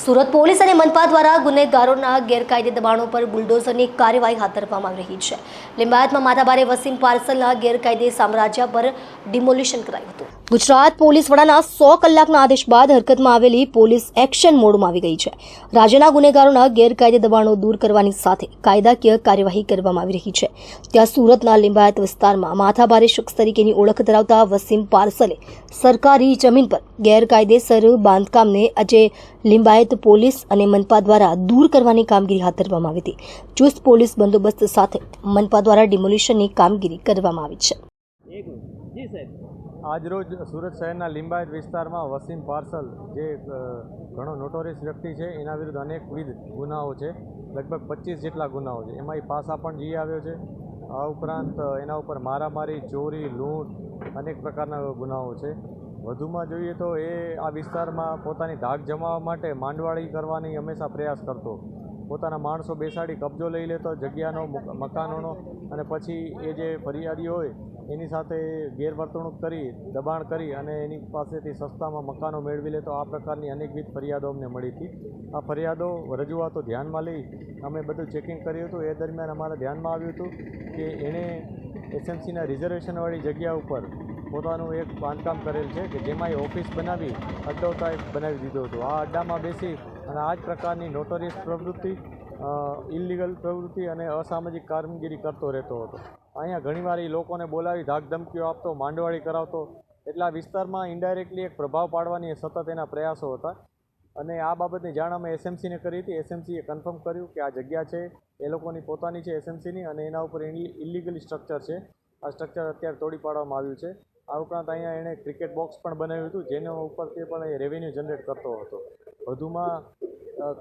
Surat police અને મનપા દ્વારા ગુનેગારોના ગેરકાયદે દબાણો પર બુલડોઝરની કાર્યવાહી હાથ ધરવામાં આવી રહી છે। લિંબાયતમાં માથાભારે વસીમ પાર્સલના ગેરકાયદે સામ્રાજ્ય પર ડિમોલિશન કરાયું હતું। ગુજરાત પોલીસ વડાના 100 કલાકના આદેશ બાદ હરકતમાં આવેલી પોલીસ એક્શન મોડમાં આવી ગઈ છે। રાજ્યના ગુનેગારોના ગેરકાયદે દબાણો દૂર કરવાની સાથે કાયદાકીય કાર્યવાહી કરવામાં આવી રહી છે। ત્યાં સુરતના લિંબાયત વિસ્તારમાં માથાભારે શખ્સ તરીકેની ઓળખ ધરાવતા વસીમ પાર્સલે સરકારી જમીન પર ગેરકાયદેસર બાંધકામને આજે લિંબાયત પોલીસ અને મનપા દ્વારા દૂર કરવાની કામગીરી હાથ ધરવામાં આવી હતી। ચુસ્ત પોલીસ બંદોબસ્ત સાથે મનપા દ્વારા ડિમોલિશનની કામગીરી કરવામાં આવી છે। આજરોજ સુરત શહેરના લિંબાયત વિસ્તારમાં વસીમ પાર્સલ જે ઘણો નોટોરિયસ વ્યક્તિ છે એના વિરુદ્ધ અનેકવિધ ગુનાઓ છે। લગભગ 25 જેટલા ગુનાઓ છે। એમાં પાસા પણ જી આવ્યો છે। આ ઉપરાંત એના ઉપર મારામારી, ચોરી, લૂંટ અનેક પ્રકારના ગુનાઓ છે। વધુમાં જોઈએ તો એ આ વિસ્તારમાં પોતાની ધાક જમાવવા માટે માંડવાળી કરવાની હંમેશા પ્રયાસ કરતો। પોતાના માણસો બેસાડી કબજો લઈ લેતો જગ્યાનો, મકાનોનો, અને પછી એ જે ફરિયાદી હોય એની સાથે ગેરવર્તણૂક કરી, દબાણ કરી અને એની પાસેથી સસ્તામાં મકાનો મેળવી લેતો। આ પ્રકારની અનેકવિધ ફરિયાદો અમને મળી હતી। આ ફરિયાદો, રજૂઆતો ધ્યાનમાં લઈ અમે બધું ચેકિંગ કર્યું હતું। એ દરમિયાન અમારા ધ્યાનમાં આવ્યું હતું કે એણે એસએમસીના રિઝર્વેશનવાળી જગ્યા ઉપર પોતાનું એક બાંધકામ કરેલ છે કે જેમાં એ ઓફિસ બનાવી અડ્ડો ટાઈપ બનાવી દીધો હતો। આ અડ્ડામાં બેસી અને આ જ પ્રકારની નોટોરિયસ પ્રવૃત્તિ, ઇલીગલ પ્રવૃત્તિ અને અસામાજિક કામગીરી કરતો રહેતો હતો। અહીંયા ઘણીવાર એ લોકોને બોલાવી ધાક ધમકીઓ આપતો, માંડવાળી કરાવતો। એટલે આ વિસ્તારમાં ઇન્ડાયરેક્ટલી એક પ્રભાવ પાડવાની સતત એના પ્રયાસો હતા અને આ બાબતની જાણ અમે એસએમસીને કરી હતી। એસએમસીએ કન્ફર્મ કર્યું કે આ જગ્યા છે એ લોકોની પોતાની છે એસએમસીની, અને એના ઉપર ઇલીગલી સ્ટ્રક્ચર છે। આ સ્ટ્રક્ચર અત્યારે તોડી પાડવામાં આવ્યું છે। આ ઉપરાંત અહીંયા એણે ક્રિકેટ બોક્સ પણ બનાવ્યું હતું જેના ઉપરથી પણ એ રેવન્યુ જનરેટ કરતો હતો। વધુમાં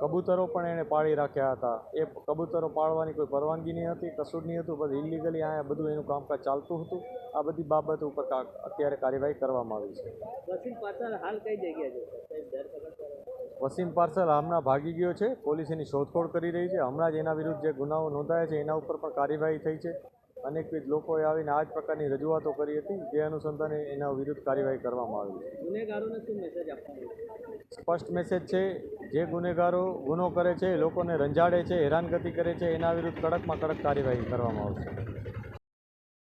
કબૂતરો પણ એણે પાળી રાખ્યા હતા। એ કબૂતરો પાળવાની કોઈ પરવાનગી નહીં હતી, કશું જ નહીં હતું, બસ ઇલીગલી અહીંયા બધું એનું કામકાજ ચાલતું હતું। આ બધી બાબત ઉપર અત્યારે કાર્યવાહી કરવામાં આવી છે। વસીમ પાર્સલ હાલ કઈ જગ્યા છે? વસીમ પાર્સલ હમણાં ભાગી ગયો છે। પોલીસ એની શોધખોળ કરી રહી છે। હમણાં જ એના વિરુદ્ધ જે ગુનાઓ નોંધાયા છે એના ઉપર પણ કાર્યવાહી થઈ છે। અનેકવિધ લોકોએ આવીને આ જ પ્રકારની રજૂઆતો કરી હતી, જે અનુસંધાને એના વિરુદ્ધ કાર્યવાહી કરવામાં આવી છે। ગુનેગારોને શું મેસેજ આપવાનો? સ્પષ્ટ મેસેજ છે, જે ગુનેગારો ગુનો કરે છે, લોકોને રંજાડે છે, હેરાનગતિ કરે છે, એના વિરુદ્ધ કડકમાં કડક કાર્યવાહી કરવામાં આવશે।